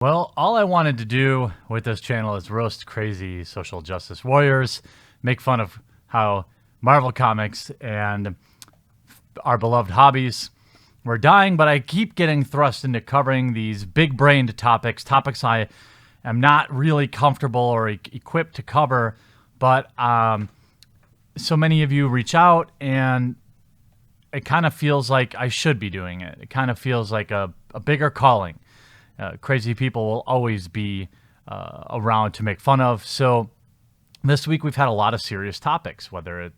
Well, all I wanted to do with this channel is roast crazy social justice warriors, make fun of how Marvel Comics and our beloved hobbies were dying, but I keep getting thrust into covering these big-brained topics I am not really comfortable or equipped to cover, but so many of you reach out, and it kind of feels like I should be doing it. It kind of feels like a bigger calling. Crazy people will always be around to make fun of. So this week we've had a lot of serious topics, whether it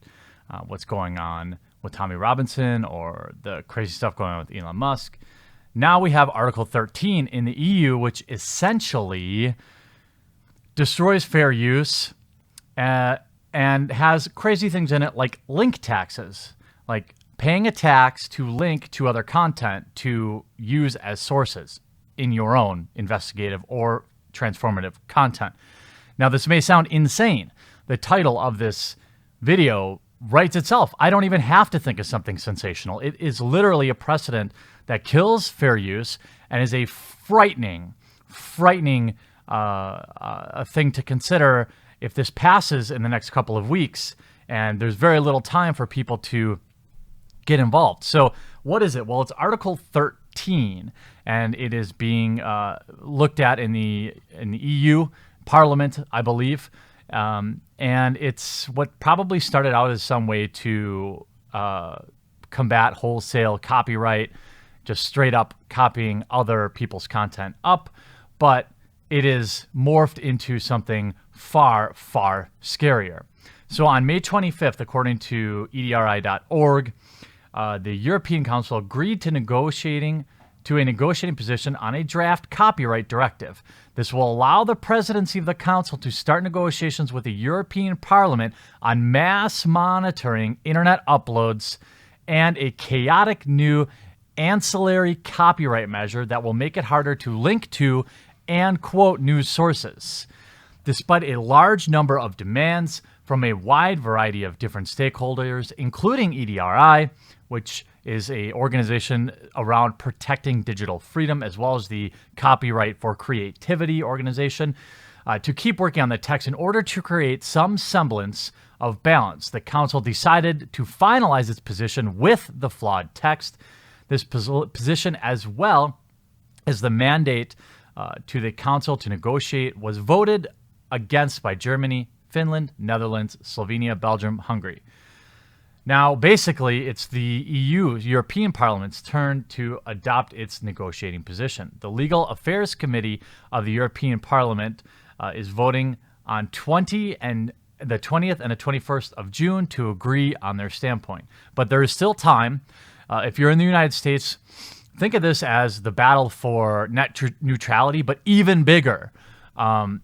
what's going on with Tommy Robinson or the crazy stuff going on with Elon Musk. Now we have Article 13 in the EU, which essentially destroys fair use and has crazy things in it like link taxes, like paying a tax to link to other content to use as sources in your own investigative or transformative content. Now, this may sound insane. The title of this video writes itself. I don't even have to think of something sensational. It is literally a precedent that kills fair use and is a frightening thing to consider if this passes in the next couple of weeks, and there's very little time for people to get involved. So what is it? Well, it's Article 13, and it is being looked at in the EU Parliament, I believe. And it's what probably started out as some way to combat wholesale copyright, just straight up copying other people's content up. But it is morphed into something far, far scarier. So on May 25th, according to EDRI.org, the European Council agreed to a negotiating position on a draft copyright directive. This will allow the presidency of the Council to start negotiations with the European Parliament on mass monitoring internet uploads and a chaotic new ancillary copyright measure that will make it harder to link to and quote news sources. Despite a large number of demands from a wide variety of different stakeholders, including EDRI, which is an organization around protecting digital freedom, as well as the Copyright for Creativity organization, to keep working on the text in order to create some semblance of balance. The Council decided to finalize its position with the flawed text. This position, as well as the mandate to the Council to negotiate, was voted against by Germany, Finland, Netherlands, Slovenia, Belgium, Hungary. Now, basically, it's the European Parliament's turn to adopt its negotiating position. The Legal Affairs Committee of the European Parliament is voting on the 20th and the 21st of June to agree on their standpoint. But there is still time. If you're in the United States, think of this as the battle for net neutrality, but even bigger. And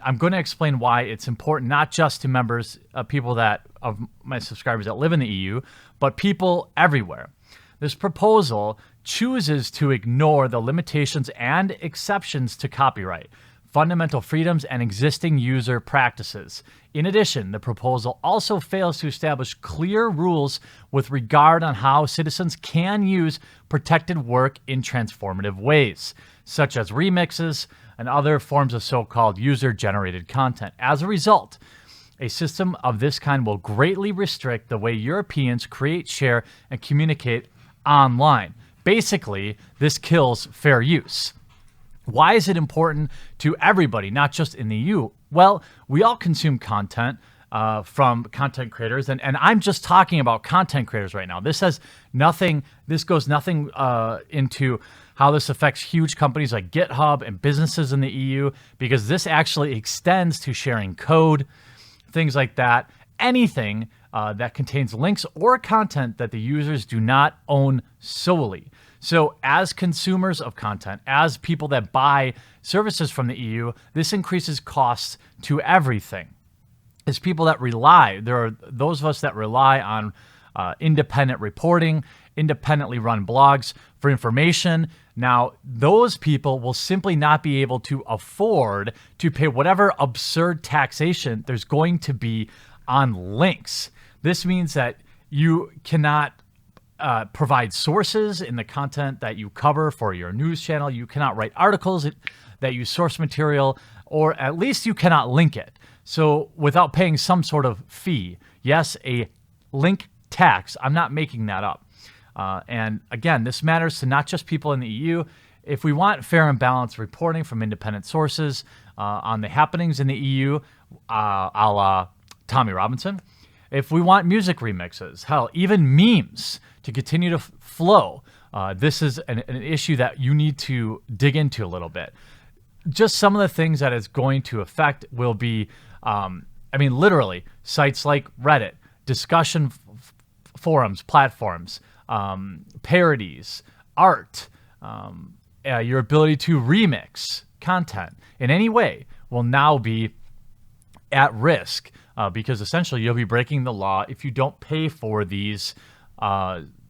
I'm going to explain why it's important, not just to members, people of my subscribers that live in the EU, but people everywhere. This proposal chooses to ignore the limitations and exceptions to copyright, fundamental freedoms, and existing user practices. In addition, the proposal also fails to establish clear rules with regard on how citizens can use protected work in transformative ways, such as remixes and other forms of so-called user-generated content. As a result, a system of this kind will greatly restrict the way Europeans create, share, and communicate online. Basically, this kills fair use. Why is it important to everybody, not just in the EU? Well, we all consume content from content creators, and I'm just talking about content creators right now. This goes nothing into how this affects huge companies like GitHub and businesses in the EU, because this actually extends to sharing code, things like that, anything that contains links or content that the users do not own solely. So as consumers of content, as people that buy services from the EU, this increases costs to everything. As people that rely, there are those of us that rely on independent reporting, independently run blogs for information. Now, those people will simply not be able to afford to pay whatever absurd taxation there's going to be on links. This means that you cannot provide sources in the content that you cover for your news channel. You cannot write articles that use source material, or at least you cannot link it. So without paying some sort of fee, yes, a link tax. I'm not making that up. And again, this matters to not just people in the EU. If we want fair and balanced reporting from independent sources on the happenings in the EU, a la Tommy Robinson, if we want music remixes, hell, even memes to continue to flow, this is an issue that you need to dig into a little bit. Just some of the things that it's going to affect will be, literally, sites like Reddit, discussion forums, platforms, parodies, art, your ability to remix content in any way will now be at risk because essentially you'll be breaking the law if you don't pay for these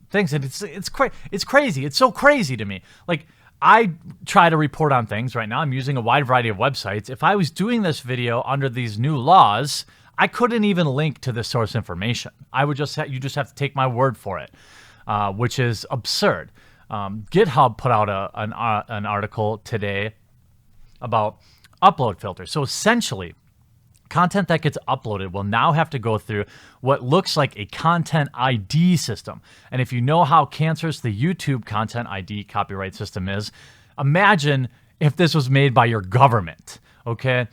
things. And it's crazy. It's so crazy to me. Like, I try to report on things right now. I'm using a wide variety of websites. If I was doing this video under these new laws, I couldn't even link to the source information. I would you just have to take my word for it, which is absurd. GitHub put out an article today about upload filters. So essentially, content that gets uploaded will now have to go through what looks like a content ID system. And if you know how cancerous the YouTube content ID copyright system is, imagine if this was made by your government, okay?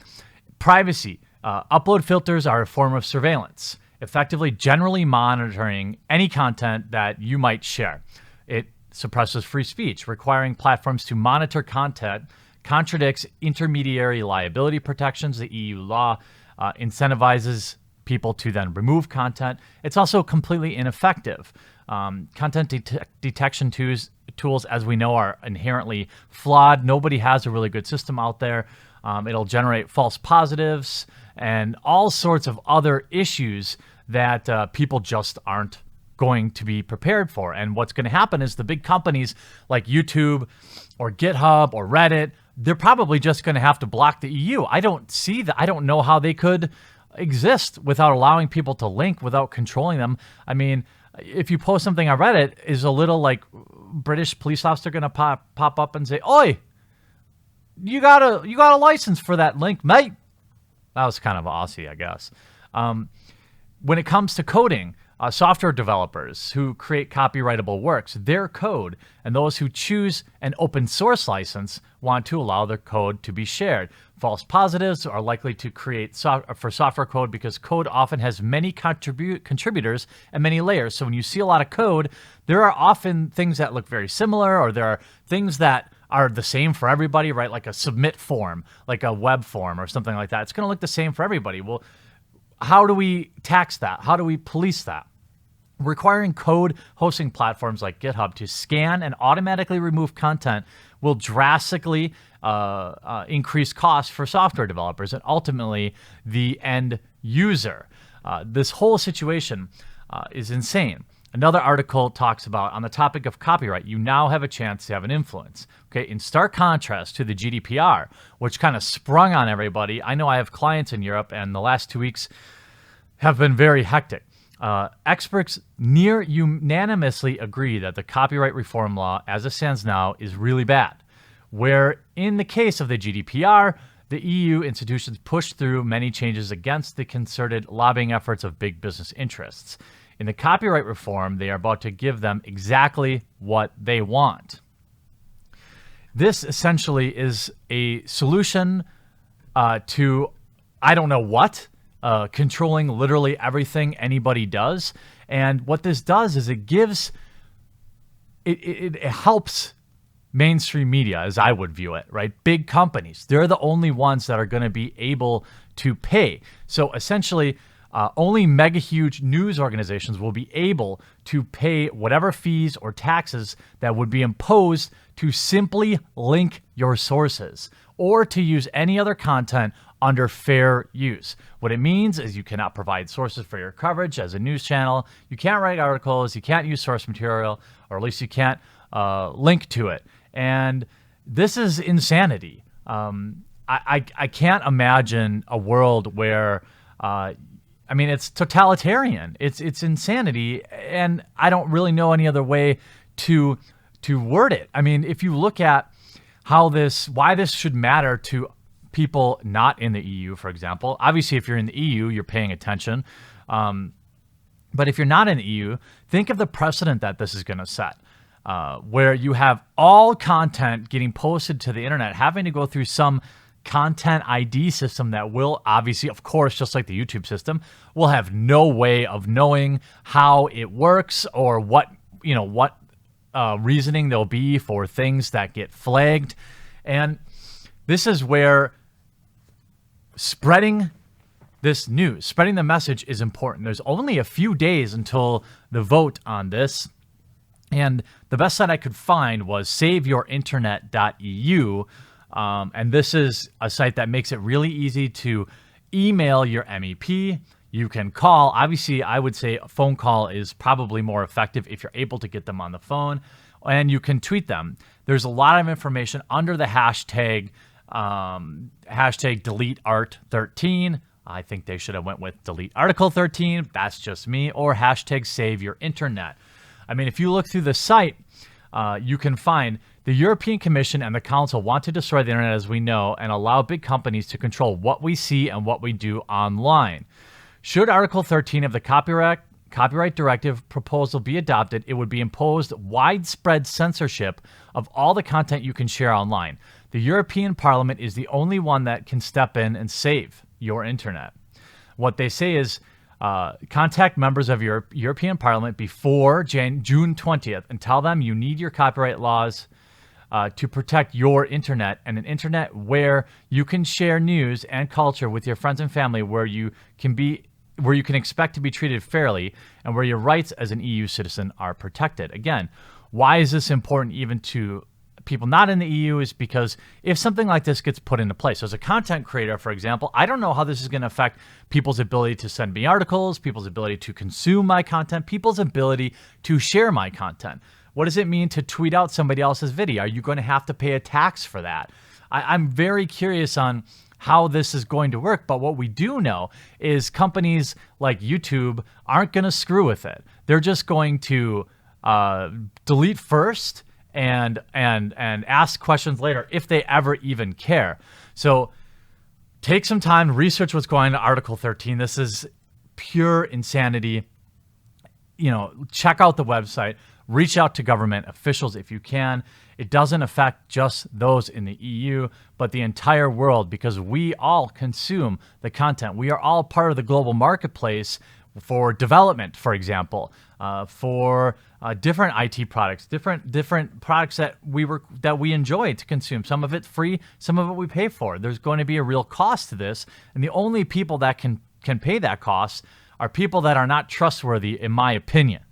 Privacy. Upload filters are a form of surveillance, effectively generally monitoring any content that you might share. It suppresses free speech, requiring platforms to monitor content, contradicts intermediary liability protections. The EU law incentivizes people to then remove content. It's also completely ineffective. Content detection tools, as we know, are inherently flawed. Nobody has a really good system out there. It'll generate false positives and all sorts of other issues that people just aren't going to be prepared for. And what's going to happen is the big companies like YouTube or GitHub or Reddit, they're probably just going to have to block the EU. I don't see that. I don't know how they could exist without allowing people to link, without controlling them. I mean, if you post something on Reddit, is a little like British police officer going to pop up and say, "Oi, you got a license for that link, mate?" That was kind of Aussie, I guess. When it comes to coding, software developers who create copyrightable works, their code, and those who choose an open source license want to allow their code to be shared. False positives are likely to create for software code because code often has many contributors and many layers. So when you see a lot of code, there are often things that look very similar, or there are things that are the same for everybody, right? Like a submit form, like a web form or something like that. It's going to look the same for everybody. Well, how do we tax that? How do we police that? Requiring code hosting platforms like GitHub to scan and automatically remove content will drastically increase costs for software developers and ultimately the end user. This whole situation is insane. Another article talks about, on the topic of copyright, you now have a chance to have an influence. Okay, in stark contrast to the GDPR, which kind of sprung on everybody. I know I have clients in Europe, and the last 2 weeks have been very hectic. Experts near unanimously agree that the copyright reform law, as it stands now, is really bad. Where in the case of the GDPR, the EU institutions pushed through many changes against the concerted lobbying efforts of big business interests. In the copyright reform, they are about to give them exactly what they want. This essentially is a solution to, I don't know what, controlling literally everything anybody does. And what this does is it helps mainstream media, as I would view it, right? Big companies, they're the only ones that are going to be able to pay. So essentially, only mega huge news organizations will be able to pay whatever fees or taxes that would be imposed to simply link your sources or to use any other content under fair use. What it means is you cannot provide sources for your coverage as a news channel. You can't write articles. You can't use source material, or at least you can't link to it. And this is insanity. I can't imagine a world where it's totalitarian. It's insanity, and I don't really know any other way to word it. I mean, if you look at why this should matter to people not in the EU, for example. Obviously, if you're in the EU, you're paying attention. But if you're not in the EU, think of the precedent that this is going to set, where you have all content getting posted to the internet, having to go through some content ID system that will obviously, of course, just like the YouTube system, will have no way of knowing how it works or what reasoning there'll be for things that get flagged. And this is where spreading this news, spreading the message is important. There's only a few days until the vote on this. And the best site I could find was saveyourinternet.eu. And this is a site that makes it really easy to email your MEP. You can call. Obviously, I would say a phone call is probably more effective if you're able to get them on the phone. And you can tweet them. There's a lot of information under the hashtag #DeleteArt13. I think they should have went with delete article 13. That's just me. Or hashtag save your internet. I mean, if you look through the site, you can find the European Commission and the Council want to destroy the internet as we know and allow big companies to control what we see and what we do online. Should Article 13 of the Copyright Directive proposal be adopted, it would be imposed widespread censorship of all the content you can share online. The European Parliament is the only one that can step in and save your internet. What they say is contact members of your European Parliament before June 20th and tell them you need your copyright laws to protect your internet and an internet where you can share news and culture with your friends and family, where you can expect to be treated fairly and where your rights as an EU citizen are protected. Again, why is this important even to people not in the EU? Is because if something like this gets put into place, as a content creator, for example, I don't know how this is going to affect people's ability to send me articles, people's ability to consume my content, people's ability to share my content. What does it mean to tweet out somebody else's video? Are you going to have to pay a tax for that? I'm very curious on how this is going to work, but what we do know is companies like YouTube aren't going to screw with it. They're just going to delete first and ask questions later if they ever even care. So take some time, research what's going on in Article 13. This is pure insanity. Check out the website, reach out to government officials if you can. It doesn't affect just those in the EU, but the entire world, because we all consume the content. We are all part of the global marketplace for development, for example, for different IT products, different products that we enjoy to consume. Some of it free, some of it we pay for. There's going to be a real cost to this, and the only people that can pay that cost are people that are not trustworthy, in my opinion.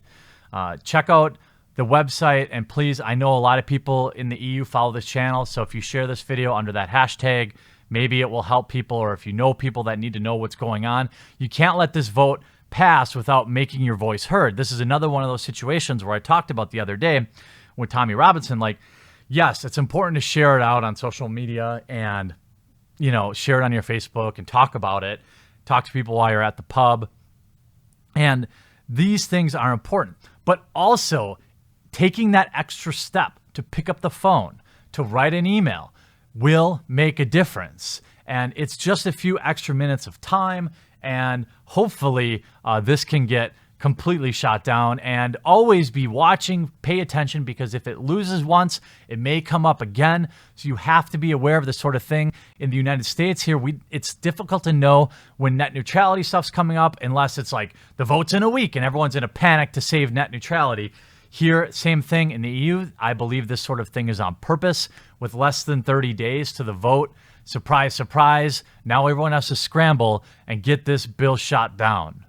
Check out the website, and please, I know a lot of people in the EU follow this channel, so if you share this video under that hashtag, maybe it will help people, or if you know people that need to know what's going on. You can't let this vote pass without making your voice heard. This is another one of those situations where I talked about the other day with Tommy Robinson. Like, yes, it's important to share it out on social media and, share it on your Facebook and talk about it. Talk to people while you're at the pub. And these things are important. But also, taking that extra step to pick up the phone, to write an email, will make a difference. And it's just a few extra minutes of time, and hopefully this can get completely shot down. And always be watching, pay attention, because if it loses once, it may come up again. So you have to be aware of this sort of thing. In the United States here, it's difficult to know when net neutrality stuff's coming up unless it's like the vote's in a week and everyone's in a panic to save net neutrality. Here, same thing in the EU. I believe this sort of thing is on purpose. With less than 30 days to the vote, surprise, surprise, now everyone has to scramble and get this bill shot down.